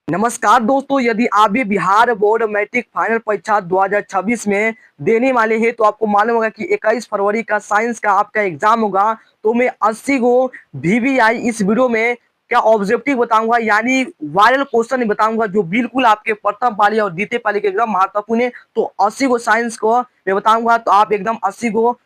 नमस्कार दोस्तों, यदि आप भी बिहार बोर्ड मैट्रिक फाइनल परीक्षा 2026 में देने वाले हैं तो आपको मालूम होगा कि 21 फरवरी का साइंस का आपका एग्जाम होगा। तो मैं 80 गो वीवीआई इस वीडियो में क्या ऑब्जेक्टिव बताऊंगा, यानी वायरल क्वेश्चन बताऊंगा जो बिल्कुल आपके प्रथम पाली और द्वितीय पाली के एकदम महत्वपूर्ण है। तो 80 गो साइंस को मैं बताऊंगा, तो आप एकदम 80 गो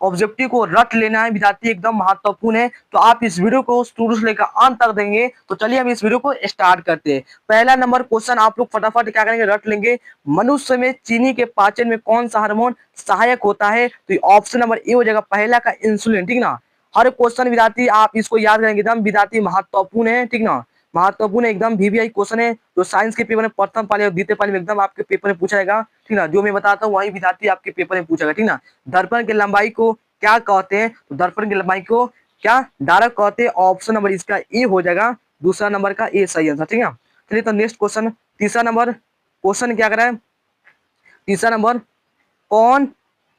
ऑब्जेक्टिव को रट लेना है विद्यार्थी, एकदम महत्वपूर्ण है। तो आप इस वीडियो को शुरू से लेकर अंत तक देंगे। तो चलिए हम इस वीडियो को स्टार्ट करते हैं। पहला नंबर क्वेश्चन आप लोग फटाफट क्या करेंगे, रट लेंगे। मनुष्य में चीनी के पाचन में कौन सा हार्मोन सहायक होता है? तो ऑप्शन नंबर ए हो जाएगा पहला का इंसुलिन, ठीक ना। हर क्वेश्चन विद्यार्थी आप इसको याद करेंगे, एकदम विद्यार्थी महत्वपूर्ण है, ठीक ना। महत्वपूर्ण एकदम वीवीआई क्वेश्चन है जो साइंस के पेपर में प्रथम पाली और द्वितीय पाली में एकदम आपके पेपर में पूछा जाएगा, ठीक ना। जो मैं बताता हूँ वही विद्यार्थी आपके पेपर में पूछेगा, ठीक ना। दर्पण की लंबाई को क्या कहते हैं? तो दर्पण की लंबाई को क्या डायरेक्ट कहते हैं? ऑप्शन नंबर इसका ए हो जाएगा, दूसरा नंबर का ए सही आंसर, ठीक है। चलिए तो नेक्स्ट क्वेश्चन, तीसरा नंबर क्वेश्चन क्या कर रहा है। तीसरा नंबर, कौन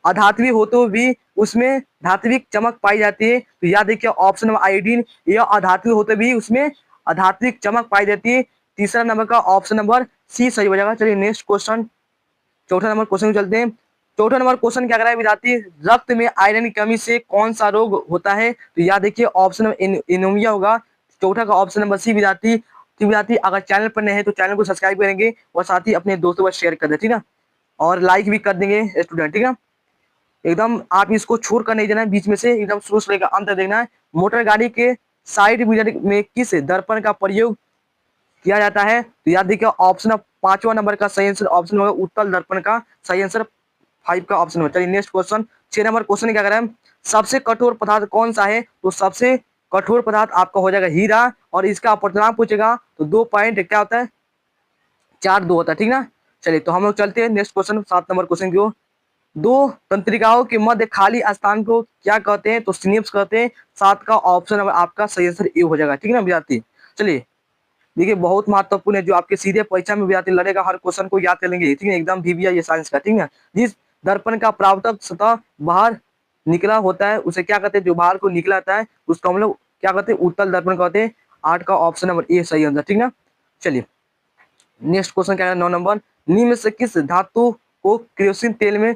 अधात्वी होते हुए भी उसमें धात्विक चमक पाई जाती है? तो याद देखिए ऑप्शन नंबर आयोडीन, यह अधात्वी होते भी उसमें अधात्विक चमक पाई जाती है। तीसरा नंबर का ऑप्शन नंबर सी सही हो जाएगा। चलिए नेक्स्ट क्वेश्चन, चौथा नंबर क्वेश्चन में चलते हैं। चौथा नंबर क्वेश्चन क्या कर रहा है विद्यार्थी, रक्त में आयरन की कमी से कौन सा रोग होता है? तो याद देखिए ऑप्शन नंबर एनीमिया होगा। चौथा का ऑप्शन नंबर सी विद्यार्थी। तो विद्यार्थी अगर चैनल पर नए हैं तो चैनल को सब्सक्राइब करेंगे और साथ ही अपने दोस्तों को शेयर कर दें, ठीक है, और लाइक भी कर देंगे स्टूडेंट, ठीक है। एकदम आप इसको छोड़ कर नहीं देना है, बीच में से एकदम शुरू से लेकर अंत तक देखना है। मोटर गाड़ी के साइड मिरर में किस दर्पण का प्रयोग किया जाता है? तो याद देखिए ऑप्शन पांचवा नंबर का सही आंसर ऑप्शन होगा उत्तल दर्पण का सही आंसर, 5 का ऑप्शन होगा। चलिए नेक्स्ट क्वेश्चन, 6 नंबर क्वेश्चन क्या कर रहा है, सबसे कठोर पदार्थ कौन सा है? तो सबसे कठोर पदार्थ आपका हो जाएगा हीरा, और इसका अपवर्तनांक पूछेगा तो 2 पॉइंट क्या होता है, 4-2 होता है, ठीक ना। चलिए तो हम लोग चलते हैं नेक्स्ट क्वेश्चन, 7 नंबर क्वेश्चन की ओर। दो तंत्रिकाओं के मध्य खाली स्थान को क्या कहते हैं? तो सिनेप्स कहते हैं। 7 का ऑप्शन नंबर आपका सही आंसर ए हो जाएगा, ठीक है ना विद्यार्थी। चलिए देखिए बहुत महत्वपूर्ण है, जो आपके सीधे परीक्षा में विद्यार्थी लड़ेगा, हर क्वेश्चन को याद कर लेंगे, ठीक है, एकदम वीवीआई ये साइंस का, ठीक है। जिस दर्पण का परावर्तक सतह बाहर निकला होता है उसे क्या कहते हैं? जो बाहर को निकला आता है उसको हम लोग क्या कहते हैं? उत्तल दर्पण कहते हैं। 8 का ऑप्शन नंबर ए सही आंसर, ठीक ना। चलिए नेक्स्ट क्वेश्चन क्या है, 9 नंबर, निम्न से किस धातु को केरोसिन तेल में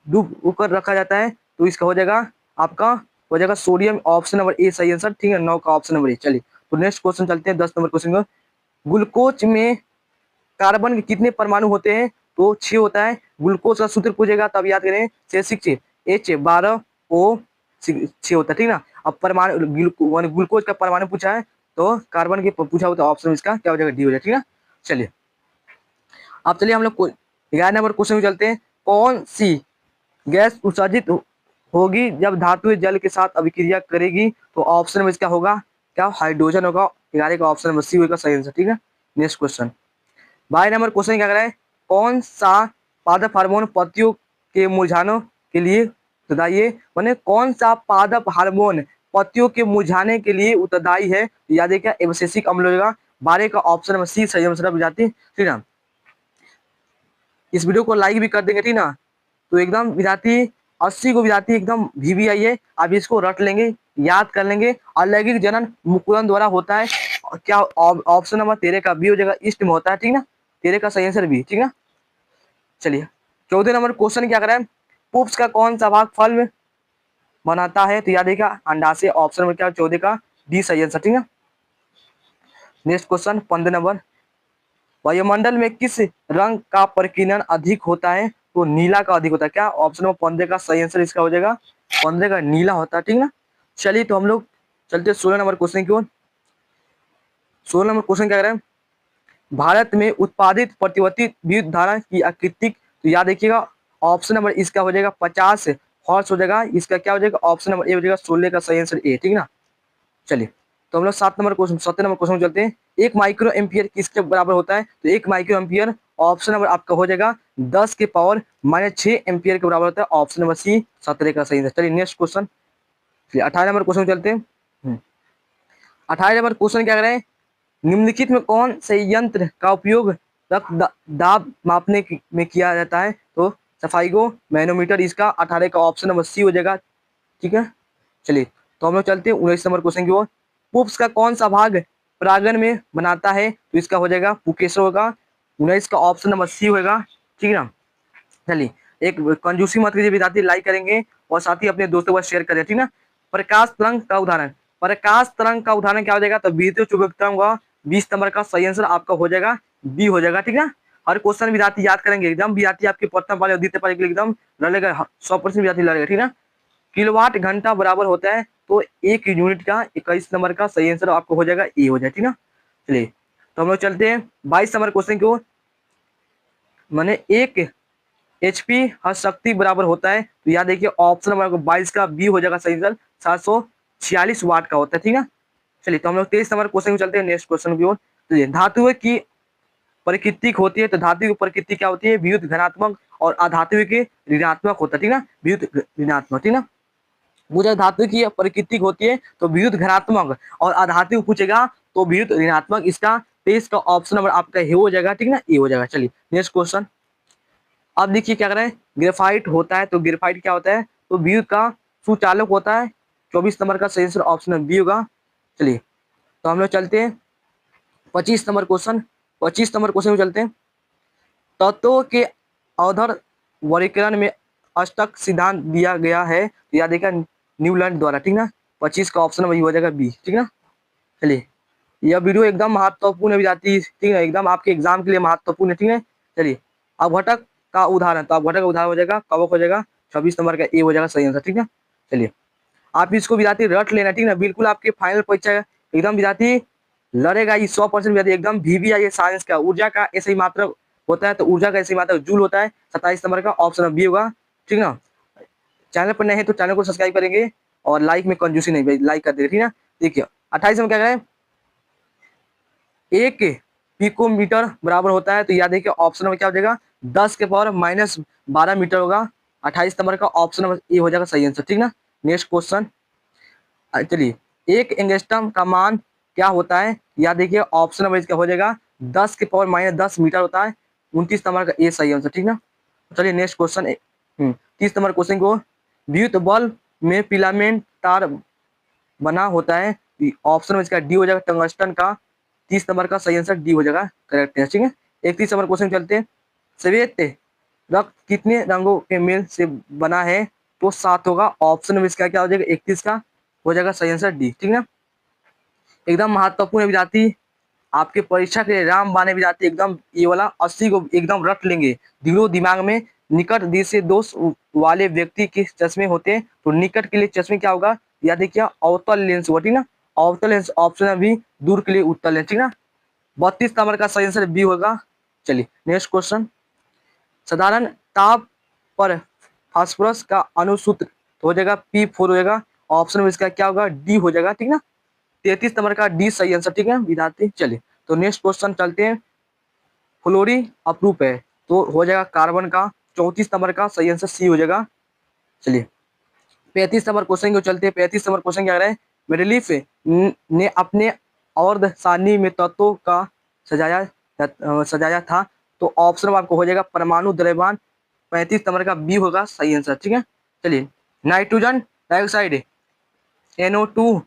डूब कर रखा जाता है? तो इसका हो जाएगा आपका हो जाएगा सोडियम, ऑप्शन नंबर ए सही आंसर, ठीक है, 9 का ऑप्शन नंबर ए। चलिए तो नेक्स्ट क्वेश्चन चलते हैं, 10 नंबर क्वेश्चन। ग्लूकोज में कार्बन के कितने परमाणु होते हैं? तो 6 होता है। ग्लूकोज का सूत्र पूछेगा तब याद करें, H12O6 होता है, ठीक ना। अब परमाणु ग्लूकोज का परमाणु पूछा है तो कार्बन के पूछा होता है, ऑप्शन इसका क्या हो जाएगा, डी हो जाएगा, ठीक है। चलिए अब चलिए हम लोग 11 नंबर क्वेश्चन में चलते हैं। कौन सी गैस उत्सर्जित होगी जब धातु जल के साथ अभिक्रिया करेगी? तो ऑप्शन में इसका होगा क्या, हाइड्रोजन होगा। 11 का ऑप्शन नंबर सी होगा सही आंसर, ठीक है। नेक्स्ट क्वेश्चन, 22 नंबर क्वेश्चन क्या कर रहा है, कौन सा पादप हार्मोन पत्तियों के मुरझाने के लिए उत्तरदायी, माने कौन सा पादप हार्मोन पत्तियों के मुरझाने के लिए उत्तरदायी है? याद है क्या, एब्सिसिक अम्ल होगा। 12 का ऑप्शन नंबर सी सही आंसर हो जाती है, ठीक है। इस वीडियो को लाइक भी कर देंगे, ठीक ना। तो एकदम विद्यार्थी 80 को विद्यार्थी एकदम वीवीआई है, आप इसको रट लेंगे, याद कर लेंगे। अलैंगिक जनन मुकुलन द्वारा होता है। क्या ऑप्शन नंबर 13 का बी हो जाएगा, ईस्ट में होता है, ठीक ना। 13 का सही आंसर बी, ठीक ना। चलिए 14 नंबर क्वेश्चन क्या कर रहा है, पुप्स का कौन सा भाग फल में बनाता है? तो याद देगा अंडाशय, ऑप्शन नंबर क्या 14 का डी सही आंसर, ठीक है। नेक्स्ट क्वेश्चन 15 नंबर, वायुमंडल में किस रंग का प्रकीर्णन अधिक होता है? तो नीला का अधिक होता है। क्या ऑप्शन नंबर 15 का सही आंसर इसका हो जाएगा, 15 का नीला होता है, ठीक ना। चलिए तो हम लोग चलते 16 नंबर क्वेश्चन की ओर। 16 नंबर क्वेश्चन क्या कर रहे हैं, भारत में उत्पादित प्रतिवर्ती विद्युत धारा की आकृति, तो याद देखिएगा ऑप्शन नंबर इसका हो जाएगा 50 हॉर्स हो जाएगा। इसका क्या हो जाएगा, ऑप्शन नंबर ए हो जाएगा, 16 का सही आंसर ए, ठीक ना। चलिए तो हम लोग 7 नंबर क्वेश्चन 7 नंबर क्वेश्चन चलते हैं। 1 माइक्रो एम्पियर किसके बराबर होता है? तो 1 माइक्रो एम्पियर ऑप्शन नंबर आपका हो जाएगा 10 के पावर -6 एम्पियर के बराबर होता है, ऑप्शन नंबर सी 17 का सही है। चलिए नेक्स्ट क्वेश्चन 18 नंबर क्वेश्चन चलते हैं। 18 नंबर क्वेश्चन क्या कर रहे हैं, निम्नलिखित में कौन से यंत्र का उपयोग रक्त दाब मापने में किया जाता है? तो सफाईगो मैनोमीटर, इसका 18 का ऑप्शन नंबर सी हो जाएगा, ठीक है। चलिए तो हम लोग चलते हैं 19 नंबर क्वेश्चन की ओर। पुप्स का कौन सा भाग परागन में बनाता है तो इसका हो जाएगा पुकेसर होगा। 19 का ऑप्शन नंबर सी होगा, ठीक है ना। चलिए, एक कंजूसी मत कीजिए विद्यार्थी, लाइक करेंगे और साथ ही अपने दोस्तों के साथ शेयर करें, ठीक ना। प्रकाश तरंग का उदाहरण, प्रकाश तरंग का उदाहरण क्या हो जाएगा, तो विद्युत चुंबकीय तरंग होगा। 20 नंबर का सही आंसर आपका हो जाएगा बी हो जाएगा, ठीक ना। हर क्वेश्चन विद्यार्थी याद करेंगे, एकदम विद्यार्थी आपके प्रथम पाली और द्वितीय पाली के लिए एकदम लड़ेगा, 100% विद्यार्थी लड़ेगा, ठीक ना। किलोवाट घंटा बराबर होता है तो एक यूनिट का 21 नंबर का सही आंसर आपको हो जाएगा ए हो जाए, ठीक ना। चलिए, तो हम लोग चलते हैं 22 नंबर क्वेश्चन को। मैंने एक एचपी हर शक्ति बराबर होता है तो याद देखिए ऑप्शन नंबर 22 का बी हो जाएगा सही आंसर, 746 वाट का होता है, ठीक है। चलिए, तो हम लोग 23 नंबर क्वेश्चन को चलते हैं, नेक्स्ट क्वेश्चन की ओर। चलिए, धातुओं की प्रकृति होती है तो धातु की प्रकृति क्या होती है, विद्युत धनात्मक और अधातु की ऋणात्मक होता है, ठीक ना, विद्युत ऋणात्मक, ठीक ना। पूछा धातु की प्रकृति होती है तो विद्युत धनात्मक और अधातु पूछेगा तो विद्युत ऋणात्मक। इसका 23 का ऑप्शन नंबर आपका हे हो जाएगा, ठीक ना, ए हो जाएगा। चलिए, नेक्स्ट क्वेश्चन। अब देखिए क्या करें, ग्रेफाइट होता है तो ग्रेफाइट क्या होता है, तो विद्युत का सुचालक होता है। 24 नंबर का सही आंसर ऑप्शन बी होगा। चलिए, तो हम लोग चलते हैं 25 नंबर क्वेश्चन। 25 नंबर क्वेश्चन में चलते हैं। तत्वों के औधर वर्गीकरण में अष्टक सिद्धांत दिया गया है तो याद देखिए न्यूलैंड द्वारा, ठीक ना। 25 का ऑप्शन वही हो जाएगा बी, ठीक ना। चलिए, यह वीडियो एकदम महत्वपूर्ण है विद्यार्थी, ठीक है, एकदम आपके एग्जाम के लिए महत्वपूर्ण है, ठीक है। चलिए, अब घटक का उदाहरण, तो अब घटक का उदाहरण हो जाएगा कवक हो जाएगा, 26 नंबर का ए हो जाएगा सही आंसर, ठीक है। चलिए, आप इसको विद्यार्थी रट लेना, ठीक ना, बिल्कुल आपके फाइनल परीक्षा एकदम विद्यार्थी लड़ेगा, ये 100% विद्यार्थी एकदम VVI साइंस का ऊर्जा का ऐसे ही मात्रा होता है तो ऊर्जा का ऐसे ही मात्रा जूल होता है। 27 नंबर का ऑप्शन बी होगा, ठीक ना। चैनल पर नए हैं तो चैनल को सब्सक्राइब करेंगे और लाइक में कंजूसी नहीं भाई, लाइक कर देंगे, ठीक ना। देखिए 28 में क्या करें, एक पिकोमीटर बराबर होता है तो याद देखिए ऑप्शन नंबर क्या हो जाएगा, 10 के पावर -12 मीटर होगा। 28 नंबर का ऑप्शन नंबर ए हो जाएगा सही आंसर, ठीक ना। Next question. चलिए, एक एंगस्ट्रम का मान क्या होता है, याद देखिए ऑप्शन नंबर इसका हो जाएगा 10 के पावर -10 मीटर होता है। 29 नंबर का ए सही आंसर, ठीक ना। चलिए, नेक्स्ट क्वेश्चन। 30 नंबर क्वेश्चन को, विद्युत बल्ब में फिलामेंट तार बना होता है, ऑप्शन में इसका डी हो जाएगा टंगस्टन का। 30 नंबर का सही आंसर डी हो जाएगा, करेक्ट है, ठीक है। 31 नंबर क्वेश्चन चलते हैं। श्वेत रक्त कितने रंगों के मेल से बना है, तो 7 होगा। ऑप्शन में इसका क्या हो जाएगा, 31 का हो जाएगा सही आंसर डी, ठीक है। एकदम महत्वपूर्ण विद्यार्थी आपके परीक्षा के लिए राम बाने विद्यार्थी एकदम ये वाला 80 को एकदम रट लेंगे दिलो दिमाग में। निकट दृश्य दोष वाले व्यक्ति के चश्मे होते हैं तो निकट के लिए चश्मे क्या होगा, या देखिए अवतल लेंस होती ना, अवतल लेंस ऑप्शन अभी दूर के लिए उत्तल लेंस, ठीक ना। 32 नंबर का सही आंसर बी होगा। चलिए, नेक्स्ट क्वेश्चन। साधारण ताप पर फास्फोरस का अनुसूत्र हो जाएगा P4 हो जाएगा। ऑप्शन में इसका क्या होगा, डी हो जाएगा, ठीक ना। 33 नंबर का डी सही आंसर, ठीक है विद्यार्थी। चलिए, तो नेक्स्ट क्वेश्चन चलते हैं। फ्लोरी अप्रूप है तो हो जाएगा कार्बन का। 34 नंबर का सही आंसर सी हो जाएगा। चलिए, 35 नंबर क्वेश्चन को चलते हैं। 35 नंबर क्वेश्चन क्या है, मेडलिफ ने अपने अर्ध सारणी में तत्वों का सजाया था तो ऑप्शन आपको हो जाएगा परमाणु द्रव्यमान। 35 नंबर का बी होगा सही आंसर, ठीक है। चलिए, नाइट्रोजन डाइऑक्साइड NO2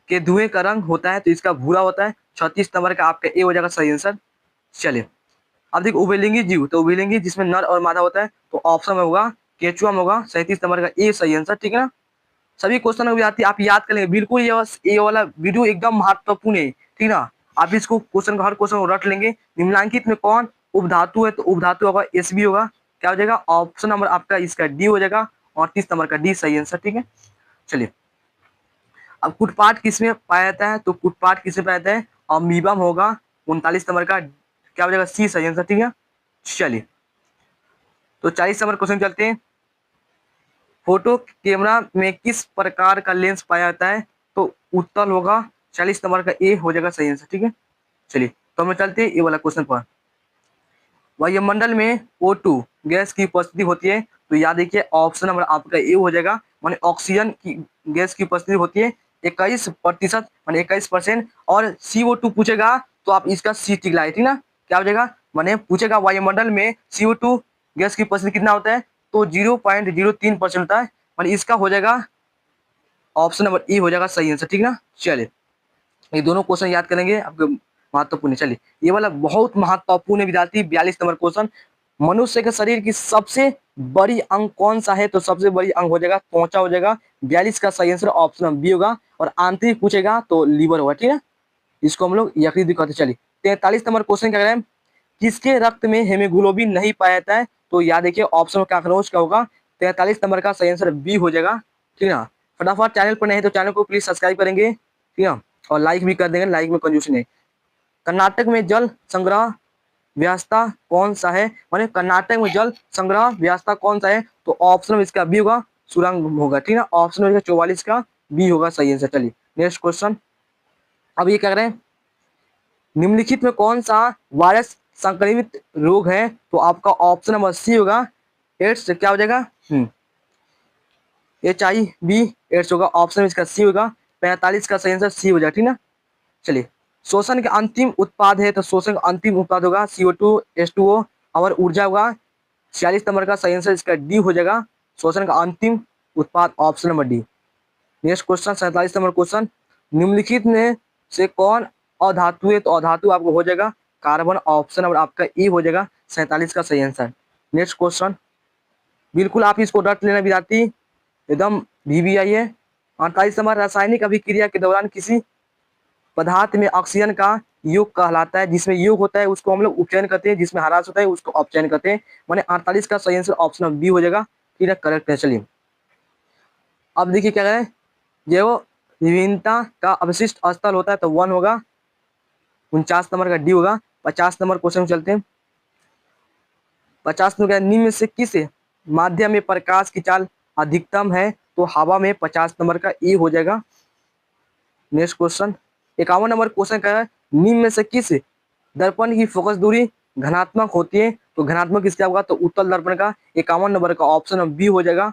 के धुएं का रंग होता है तो इसका भूरा होता है। 36 नंबर का आपका ए हो जाएगा सही आंसर। चलिए, अब देखिए उभयलिंगी जीव, तो उभयलिंगी जिसमें नर और मादा होता है तो ऑप्शन में होगा केचुआ में होगा। 37 नंबर का ए सही आंसर, ठीक है ना। सभी क्वेश्चन विद्यार्थी आप याद कर लेंगे, बिल्कुल ये वाला वीडियो एकदम महत्वपूर्ण है, ठीक ना। आप इसको क्वेश्चन का हर क्वेश्चन को रट लेंगे। निम्नलिखित में कौन उपधातु है, तो उपधातु होगा SB होगा। क्या हो जाएगा, ऑप्शन नंबर आपका इसका डी हो जाएगा। 38 नंबर का डी सही आंसर, ठीक है। चलिए, अब कुटपाट किसमें पाया जाता है, तो कुटपाट किसमें पाया जाता है, अमीबा में होगा। 39 नंबर का क्या हो जाएगा, सी सही आंसर, ठीक है। चलिए, तो 40 नंबर क्वेश्चन चलते हैं। फोटो कैमरा में किस प्रकार का लेंस पाया जाता है, तो उत्तल होगा। 40 नंबर का ए हो जाएगा सही आंसर, ठीक है। चलिए, तो हम चलते हैं ये वाला क्वेश्चन पर। वायुमंडल में O2 गैस की उपस्थिति होती है तो याद देखिए ऑप्शन नंबर आपका ए हो जाएगा, माने ऑक्सीजन की गैस की उपस्थिति होती है 21%, माने 21%। और CO2 पूछेगा तो आप इसका सी टिक लाए, ठीक ना। क्या हो जाएगा, माने पूछेगा वायुमंडल में CO2 गैस की उपस्थिति कितना होता है, तो 0.03% होता है, माने इसका हो जाएगा ऑप्शन नंबर ए हो जाएगा सही आंसर, ठीक ना। चलिए, ये दोनों क्वेश्चन याद करेंगे आपके महत्वपूर्ण है। चलिए ये वाला बहुत महत्वपूर्ण है विद्यार्थी, 42 नंबर क्वेश्चन। मनुष्य के शरीर की सबसे बड़ी अंग कौन सा है? तो सबसे बड़ी अंग हो जाएगा त्वचा हो जाएगा। 42 का सही आंसर ऑप्शन बी होगा। और आंतरिक पूछेगा तो लीवर होगा, ठीक है। इसको हम लोग यकृत भी कहते हैं। चलिए 43 नंबर क्वेश्चन क्या कह रहे हैं? किसके रक्त में हेमोग्लोबिन नहीं पाया जाता है? तो याद देखिए ऑप्शन काकरोच का होगा। 43 नंबर का सही आंसर बी हो जाएगा, ठीक है ना। फटाफट चैनल पर नहीं है तो चैनल को प्लीज सब्सक्राइब करेंगे, ठीक है, और लाइक भी कर देंगे, लाइक में कंजूसी नहीं। कर्नाटक में जल संग्रह व्यवस्था कौन सा है? माने कर्नाटक में जल संग्रह व्यवस्था कौन सा है? तो ऑप्शन में इसका बी होगा, सुरंग होगा, ठीक है। ऑप्शन में 44 का बी होगा सही आंसर। चलिए नेक्स्ट क्वेश्चन। अब ये क्या कह रहे हैं? निम्नलिखित में कौन सा वायरस संक्रमित रोग है? तो आपका ऑप्शन नंबर सी होगा, एड्स। क्या हो जाएगा? HIV एड्स होगा। ऑप्शन इसका सी होगा। 45 का सही आंसर सी हो जाएगा, ठीक ना। चलिए शोषण के अंतिम उत्पाद है तो शोषण का अंतिम उत्पाद होगा CO2 H2O और ऊर्जा होगा। 46 नंबर का सही आंसर इसका डी हो जाएगा, शोषण का अंतिम उत्पाद, option number D. Next question 47 number question. निम्नलिखित में से कौन अधातु है? तो अधातु आपको हो जाएगा कार्बन, ऑप्शन नंबर आपका ई हो जाएगा 47 का सही आंसर। नेक्स्ट क्वेश्चन, बिल्कुल आप इसको रट लेना विद्यार्थी, एकदम VBI है। 48 नंबर, रासायनिक अभिक्रिया के दौरान किसी पदार्थ में ऑक्सीजन का योग कहलाता है? जिसमें योग होता है उसको हम लोग उपचयन करते हैं, जिसमें ह्रास होता है उसको अपचयन करते हैं। माने 48 का सही आंसर ऑप्शन बी हो जाएगा, ठीक है, करेक्ट है। चलिए अब देखिए क्या करें, जैव विभिन्नता का अवशिष्ट स्थल होता है तो 1 होगा। 49 नंबर का डी होगा। 50 नंबर क्वेश्चन चलते हैं। 50 नंबर निम्न से किस माध्यम में प्रकाश की चाल अधिकतम है? तो हवा में। 50 नंबर का ई हो जाएगा। नेक्स्ट क्वेश्चन 51 नंबर क्वेश्चन का है, निम्न में से किस दर्पण की फोकस दूरी धनात्मक होती है? तो धनात्मक किसका होगा? तो उत्तल दर्पण का। 51 नंबर का ऑप्शन बी हो जाएगा।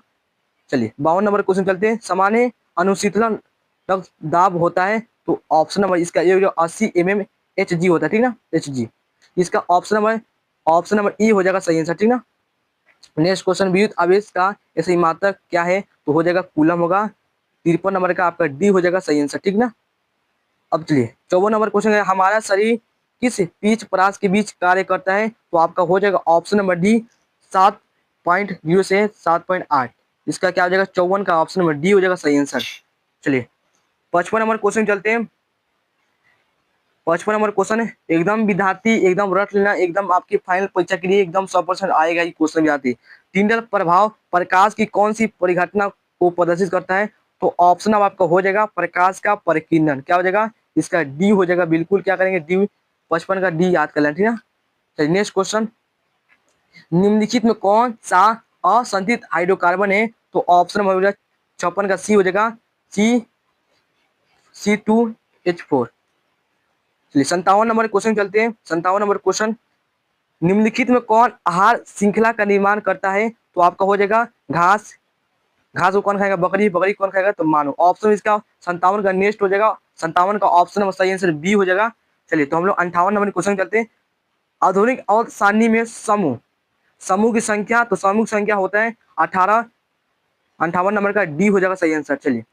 चलिए 52 नंबर क्वेश्चन चलते हैं। सामान्य अनुशीतलन दाब होता है तो ऑप्शन नंबर इसका ये 80 mm Hg होता है, ठीक ना, Hg। इसका ऑप्शन नंबर ई हो जाएगा सही आंसर, ठीक ना। नेक्स्ट क्वेश्चन, विद्युत आवेश का ऐसे मात्रक क्या है? तो हो जाएगा कूलम होगा। 53 नंबर का आपका डी हो जाएगा सही आंसर, ठीक ना। अब चलिए 54 नंबर क्वेश्चन है, हमारा शरीर किस पीच परास के बीच कार्य करता है? तो आपका हो जाएगा ऑप्शन नंबर डी 7.0 से 7.8। इसका क्या हो जाएगा? 54 का ऑप्शन नंबर डी हो जाएगा सही आंसर। चलिए 55 नंबर क्वेश्चन चलते हैं। 55 नंबर क्वेश्चन है, एकदम विद्यार्थी एकदम रट लेना, एकदम आपकी फाइनल परीक्षा के लिए एकदम 100% आएगा ये क्वेश्चन विद्यार्थी। टिंडल प्रभाव प्रकाश की कौन सी परिघटना को प्रदर्शित करता है? तो ऑप्शन अब आपका हो जाएगा प्रकाश का परिकीर्णन। क्या हो जाएगा? इसका डी हो जाएगा। बिल्कुल क्या करेंगे, डी 55 का डी याद कर लेना, ठीक है। चलिए नेक्स्ट क्वेश्चन, निम्नलिखित में कौन सा असंतुलित हाइड्रोकार्बन है? तो ऑप्शन हो जाएगा 56 का सी हो जाएगा, C2H4। चलिए 57 नंबर क्वेश्चन चलते हैं। 57 नंबर क्वेश्चन, निम्नलिखित में कौन आहार श्रृंखला का निर्माण करता है? तो आपका हो जाएगा घास। घास को कौन खाएगा? बकरी। बकरी कौन खाएगा? तो मानव। ऑप्शन इसका 57 का नेक्स्ट हो जाएगा। 57 का ऑप्शन नंबर सही आंसर बी हो जाएगा। चलिए तो हम लोग 58 नंबर क्वेश्चन चलते हैं। आधुनिक और सारणी में समूह समूह की संख्या, तो समूह की संख्या होता है 18। 58 नंबर का डी हो जाएगा सही आंसर। चलिए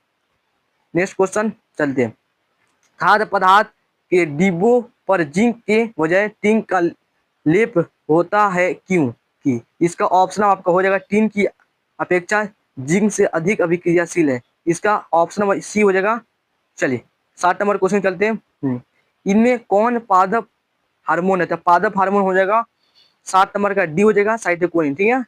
नेक्स्ट क्वेश्चन चलते हैं। खाद्य पदार्थ के डिब्बों पर जिंक के बजाय टिन का लेप होता है क्यों? कि इसका ऑप्शन आपका हो जाएगा टिन की अपेक्षा जिंक से अधिक अभिक्रियाशील है। इसका ऑप्शन नंबर सी हो जाएगा। चलिए 60 नंबर क्वेश्चन चलते हैं। इनमें कौन पादप हार्मोन है? तो पादप हार्मोन हो जाएगा 60 नंबर का डी हो जाएगा साइटोकिनिन, ठीक है।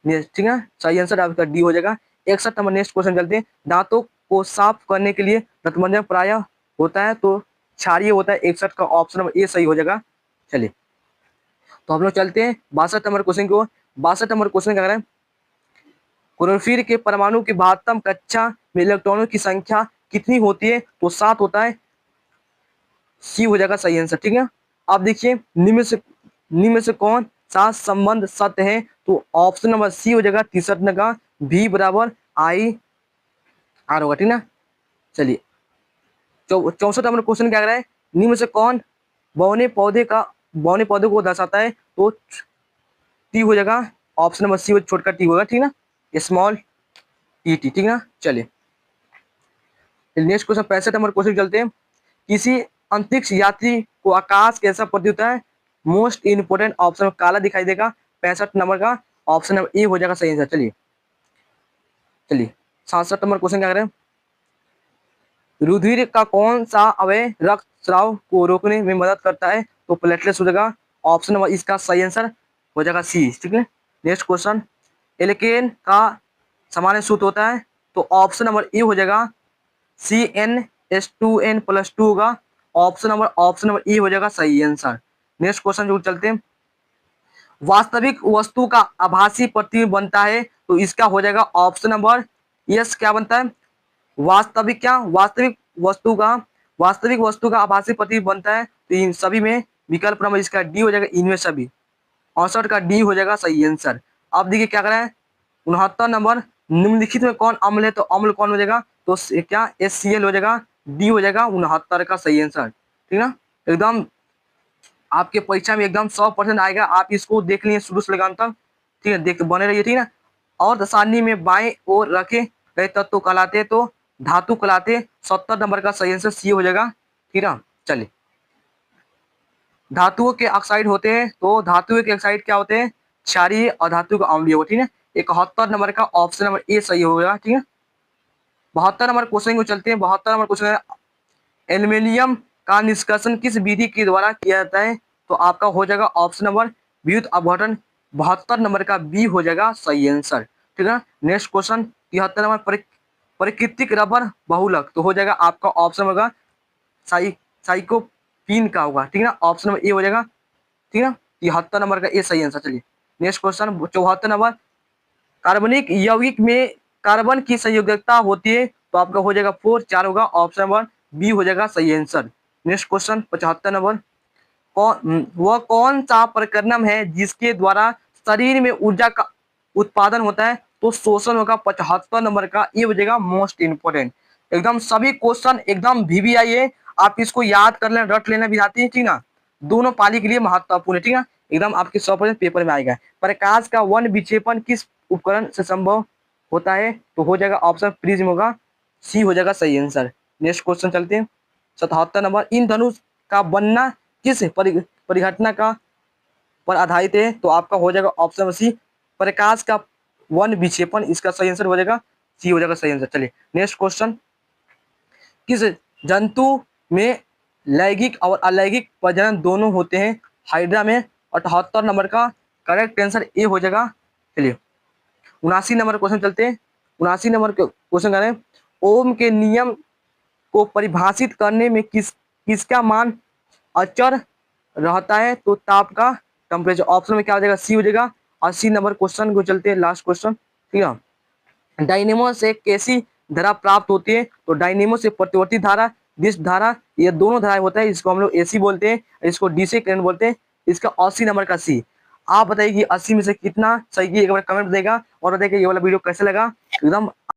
ठीक है, सही आंसर आपका डी हो जाएगा। 61 नंबर नेक्स्ट क्वेश्चन चलते हैं। दांतों को साफ करने के लिए दंतमंजन प्रायः होता है तो क्षारीय होता है। 61 का ऑप्शन नंबर ए सही हो जाएगा। चलिए तो हम लोग चलते हैं 62 नंबर क्वेश्चन को। 62 नंबर क्वेश्चन क्या करें, क्लोरोफिल के परमाणु की 72 कक्षा में इलेक्ट्रॉनों की संख्या कितनी होती है? तो 7 होता है। सी हो जाएगा सही आंसर, ठीक है। अब देखिए निम्न से कौन सा संबंध सत्य है? तो ऑप्शन नंबर सी हो जाएगा 63 का V बराबर IR होगा, ठीक ना। चलिए 64 नंबर क्वेश्चन क्या कर रहा है, निम्न से कौन बौने पौधे को दर्शाता है? तो टी हो जाएगा। ऑप्शन नंबर सी छोटा टी होगा, ठीक ना, स्मॉल टी, ठीक ना। चलिए नेक्स्ट क्वेश्चन 65 नंबर क्वेश्चन चलते हैं। किसी अंतरिक्ष यात्री को आकाश कैसा प्रतीत होता है? मोस्ट इंपोर्टेंट ऑप्शन काला दिखाई देगा। 65 नंबर का ऑप्शन नंबर ए हो जाएगा सही आंसर। चलिए चलिए 67 नंबर क्वेश्चन क्या करें? रुधिर का कौन सा अवयव रक्तस्राव को रोकने में मदद करता है? तो प्लेटलेट्स हो जाएगा। ऑप्शन नंबर इसका सही आंसर हो जाएगा सी। ठीक है, नेक्स्ट क्वेश्चन, एल्केन का सामान्य सूत्र होता है? तो ऑप्शन नंबर ए हो जाएगा CnH2n+2 होगा। ऑप्शन नंबर ए हो जाएगा सही आंसर। नेक्स्ट क्वेश्चन जो चलते हैं, वास्तविक वस्तु का आभासी प्रतिबिंब बनता है? तो इसका हो जाएगा ऑप्शन नंबर यस, क्या बनता है? वास्तविक वस्तु का आभासी प्रतिबिंब बनता है। तो इन सभी में विकल्प नंबर इसका डी हो जाएगा, इनमें सभी 68 का डी हो जाएगा सही आंसर। अब देखिए क्या करें, 69 नंबर, निम्नलिखित में कौन अम्ल है? तो अम्ल कौन हो जाएगा? तो क्या HCl हो जाएगा, डी हो जाएगा 69 का सही आंसर। ठीक है ना, एकदम आपके परीक्षा में एकदम 100% आएगा। आप इसको देख लिए शुरू से लगान तक, ठीक है, देख बने रहिए, ठीक है ना। और दशानी में बाएं ओर रखे गए तत्व कहलाते तो धातु कहलाते। 70 नंबर का सही आंसर सी हो जाएगा। ठीक है, चलिए धातुओं के ऑक्साइड होते हैं, तो धातुओं के ऑक्साइड क्या होते हैं? क्षारीय और धातु का अम्लीय होगा। ठीक है, 71 नंबर का ऑप्शन नंबर ए सही होगा। ठीक है, 72 नंबर क्वेश्चन को चलते हैं। 72 नंबर क्वेश्चन है, एल्यूमिनियम का निष्कर्षण किस विधि के द्वारा किया जाता है? तो आपका हो जाएगा ऑप्शन नंबर विद्युत अपघटन। 72 नंबर का बी हो जाएगा सही आंसर। ठीक है, नेक्स्ट क्वेश्चन 73 नंबर, प्राकृतिक रबर बहुलक, तो हो जाएगा आपका ऑप्शन होगा साइकोपीन का होगा। ठीक है ना, ऑप्शन नंबर ए हो जाएगा। ठीक है ना, 73 नंबर का ए सही आंसर। चलिए नेक्स्ट क्वेश्चन 74 नंबर, कार्बनिक यौगिक में कार्बन की संयोजकता होती है? तो आपका हो जाएगा 4, 4 होगा, ऑप्शन नंबर बी हो जाएगा सही आंसर। नेक्स्ट क्वेश्चन 75 नंबर, वह कौन सा प्रक्रम है जिसके द्वारा शरीर में ऊर्जा का उत्पादन होता है? तो शोषण होगा। 75 नंबर का ये हो जाएगा मोस्ट इंपोर्टेंट। एकदम सभी क्वेश्चन एकदम VVI है, आप इसको याद कर लेना, रट लेना विद्यार्थी, ठीक ना, दोनों पाली के लिए महत्वपूर्ण है। ठीक है, एकदम आपके 100% पेपर में आएगा। प्रकाश का वन विक्षेपण किस उपकरण से संभव होता है? तो हो जाएगा ऑप्शन प्रिज्म होगा, सी हो जाएगा सही आंसर। नेक्स्ट क्वेश्चन चलते हैं 77 नंबर, इन धनुष का बनना किस परिघटना का पर आधारित है? तो आपका हो जाएगा ऑप्शन सी, प्रकाश का वन विक्षेपण, इसका सही आंसर हो जाएगा सी हो जाएगा सही आंसर। चलिए नेक्स्ट क्वेश्चन, किस जंतु में लैंगिक और अलैंगिक प्रजनन दोनों होते हैं? हाइड्रा में। 78 नंबर का करेक्ट आंसर ए हो जाएगा। चलिए 79 नंबर क्वेश्चन चलते हैं। 79 नंबर क्वेश्चन करें, ओम के नियम को परिभाषित करने में किसका मान अचर रहता है? तो ताप का, टेम्परेचर। ऑप्शन में क्या हो जाएगा, सी हो जाएगा। 80 नंबर क्वेश्चन को चलते हैं, लास्ट क्वेश्चन। ठीक है, डायनेमो से कैसी धारा प्राप्त होती है? तो डायनेमो से प्रतिवर्ती धारा, दिश धारा, ये दोनों धाराएं होता है, इसको हम लोग AC बोलते हैं, इसको DC करंट बोलते हैं। इसका 80 नंबर का सी। आप बताइए कि 80 में से कितना सही है, एक बार कमेंट देगा और बताइए कि ये वाला वीडियो कैसे लगा। एकदम